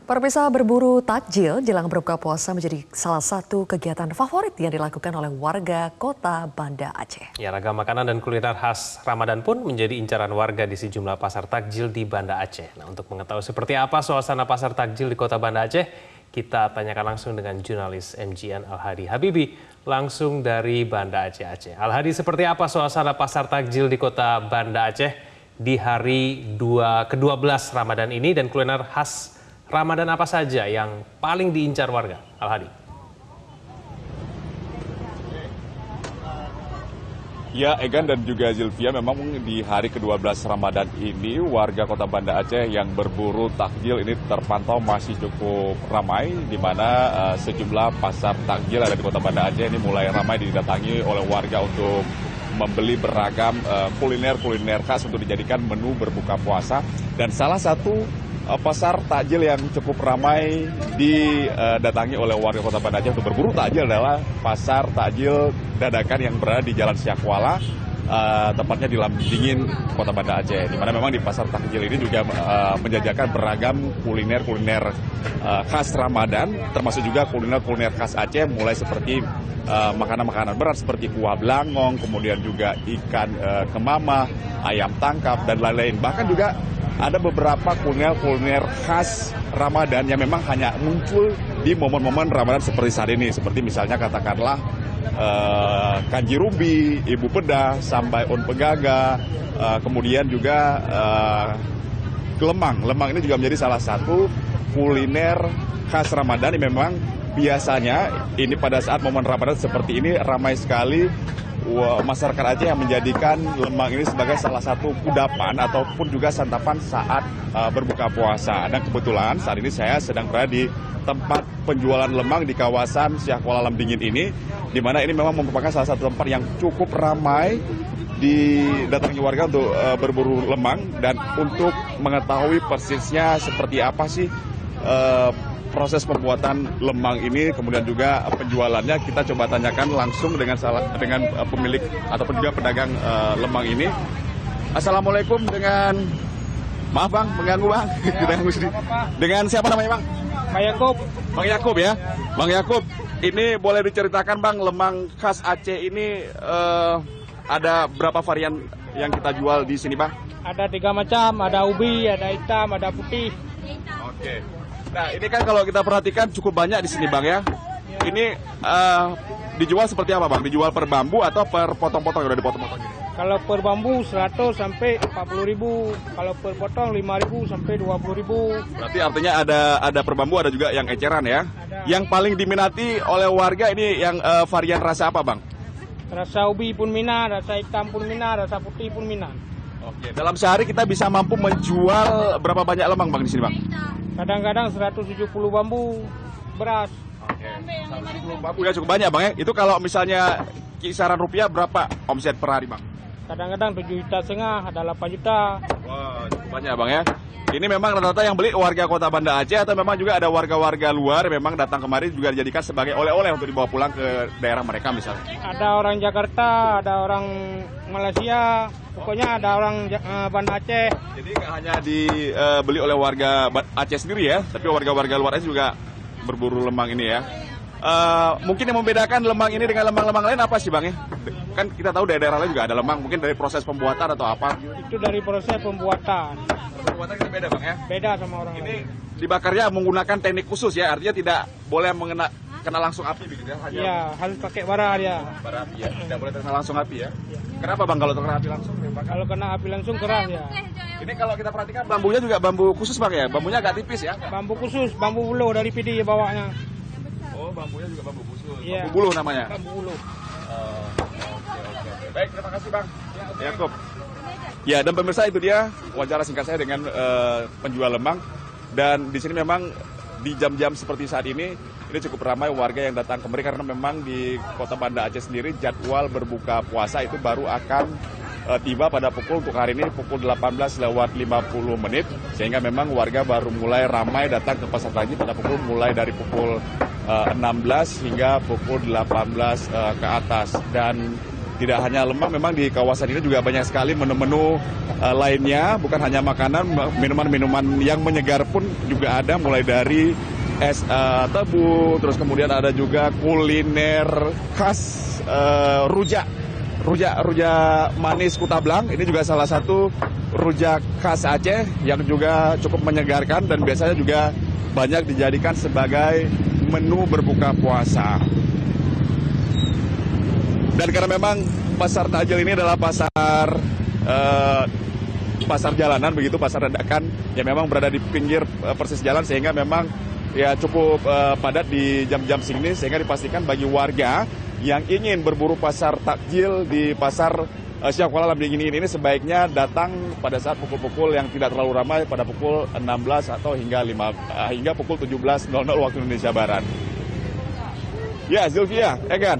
Pemirsa, berburu takjil jelang berbuka puasa menjadi salah satu kegiatan favorit yang dilakukan oleh warga kota Banda Aceh. Ya, ragam makanan dan kuliner khas Ramadan pun menjadi incaran warga di sejumlah pasar takjil di Banda Aceh. Nah, untuk mengetahui seperti apa suasana pasar takjil di kota Banda Aceh, kita tanyakan langsung dengan jurnalis MGN Al-Hadi Habibi, langsung dari Banda Aceh. Al-Hadi, seperti apa suasana pasar takjil di kota Banda Aceh di hari ke-12 Ramadan ini, dan kuliner khas Ramadan apa saja yang paling diincar warga? Al-Hadi. Ya, Egan dan juga Zilvia, memang di hari ke-12 Ramadan ini warga kota Banda Aceh yang berburu takjil ini terpantau masih cukup ramai, di mana sejumlah pasar takjil ada di kota Banda Aceh ini mulai ramai didatangi oleh warga untuk membeli beragam kuliner khas untuk dijadikan menu berbuka puasa. Dan salah satu pasar takjil yang cukup ramai didatangi oleh warga kota Banda Aceh untuk berburu takjil adalah pasar takjil dadakan yang berada di Jalan Syakwala, tepatnya di Lambingin, kota Banda Aceh. Di mana memang di pasar takjil ini juga menjajakan beragam kuliner khas Ramadan, termasuk juga kuliner khas Aceh, mulai seperti makanan-makanan berat seperti kuah belangong, kemudian juga ikan kemama, ayam tangkap, dan lain-lain. Bahkan juga ada beberapa kuliner khas Ramadan yang memang hanya muncul di momen-momen Ramadan seperti saat ini. Seperti misalnya katakanlah kanji rumbi, ibu pedah, sambai on pegaga, kemudian juga lemang. Lemang ini juga menjadi salah satu kuliner khas Ramadan yang memang biasanya ini pada saat momen Ramadan seperti ini ramai sekali masyarakat Aceh yang menjadikan lemang ini sebagai salah satu kudapan ataupun juga santapan saat berbuka puasa. Dan kebetulan saat ini saya sedang berada di tempat penjualan lemang di kawasan Syakwala Lambingin ini, di mana ini memang merupakan salah satu tempat yang cukup ramai didatangi warga untuk berburu lemang. Dan untuk mengetahui persisnya seperti apa sih proses pembuatan lemang ini, kemudian juga penjualannya, kita coba tanyakan langsung dengan pemilik ataupun juga pedagang lemang ini. Assalamualaikum, maaf bang, mengganggu bang. Dengan siapa namanya bang? Bang Yakub. Bang Yakub ya. Bang Yakub, ini boleh diceritakan bang, lemang khas Aceh ini ada berapa varian yang kita jual di sini bang? Ada 3 macam, ada ubi, ada hitam, ada putih. Oke. Nah, ini kan kalau kita perhatikan cukup banyak di sini bang ya. Ini dijual seperti apa bang? Dijual per bambu atau per potong-potong yang udah dipotong-potong ini? Kalau per bambu 100 sampai 40.000, kalau per potong 5.000 sampai 20.000. Berarti artinya ada per bambu, ada juga yang eceran ya. Ada. Yang paling diminati oleh warga ini yang varian rasa apa bang? Rasa ubi pun minat, rasa hitam pun minat, rasa putih pun minat. Oke. Dalam sehari kita bisa mampu menjual berapa banyak lemang bang di sini bang? Kadang-kadang 170 bambu beras. Oke. 170 bambu ya, cukup banyak bang ya. Itu kalau misalnya kisaran rupiah berapa omset per hari bang? Kadang-kadang 7,5 juta, ada 8 juta. Wah, cukup banyak bang ya. Ini memang rata-rata yang beli warga kota Banda Aceh atau memang juga ada warga-warga luar yang memang datang kemari juga dijadikan sebagai oleh-oleh untuk dibawa pulang ke daerah mereka misalnya? Ada orang Jakarta, ada orang Malaysia, pokoknya ada orang Banda Aceh. Jadi nggak hanya dibeli oleh warga Aceh sendiri ya, tapi warga-warga luar Aceh juga berburu lemang ini ya. Mungkin yang membedakan lemang ini dengan lemang-lemang lain apa sih bang ya? Kan kita tahu daerah lain juga ada lemang, mungkin dari proses pembuatan atau apa? Itu dari proses pembuatan. Pembuatan kita beda bang ya? Beda sama orang Ini lain. dibakarnya menggunakan teknik khusus ya, artinya tidak boleh kena langsung api begitu ya? Iya, harus pakai bara dia. Bara api ya, tidak boleh terkena langsung api ya? Kenapa bang kalau terkena api langsung? Kalau kena api langsung keras ya. Ini kalau kita perhatikan bambunya juga bambu khusus bang ya? Bambunya agak tipis ya? Bambu khusus, bambu buluh dari PD bawahnya. Oh, bambunya juga bambu khusus. Iya. Bambu buluh namanya? Bambu buluh. Oke. Baik, terima kasih bang. Yakub. Ya, dan pemirsa, itu dia wawancara singkat saya dengan penjual lemang. Dan di sini memang di jam-jam seperti saat ini cukup ramai warga yang datang kemari karena memang di kota Banda Aceh sendiri jadwal berbuka puasa itu baru akan tiba pada untuk hari ini pukul 18:50 sehingga memang warga baru mulai ramai datang ke pasar takjil pada mulai dari pukul 16 hingga pukul 18 ke atas. Dan tidak hanya lemang, memang di kawasan ini juga banyak sekali menu-menu lainnya, bukan hanya makanan, minuman-minuman yang menyegar pun juga ada, mulai dari es tebu, terus kemudian ada juga kuliner khas rujak manis Kutablang. Ini juga salah satu rujak khas Aceh yang juga cukup menyegarkan dan biasanya juga banyak dijadikan sebagai menu berbuka puasa. Dan karena memang pasar takjil ini adalah pasar jalanan, begitu, pasar dadakan yang memang berada di pinggir persis jalan, sehingga memang ya cukup padat di jam-jam segini, sehingga dipastikan bagi warga yang ingin berburu pasar takjil di pasar Siak Kuala Lambing ini sebaiknya datang pada saat pukul-pukul yang tidak terlalu ramai, pada pukul 16 atau hingga pukul 17.00 waktu Indonesia Barat. Ya, Zilvia, Egan.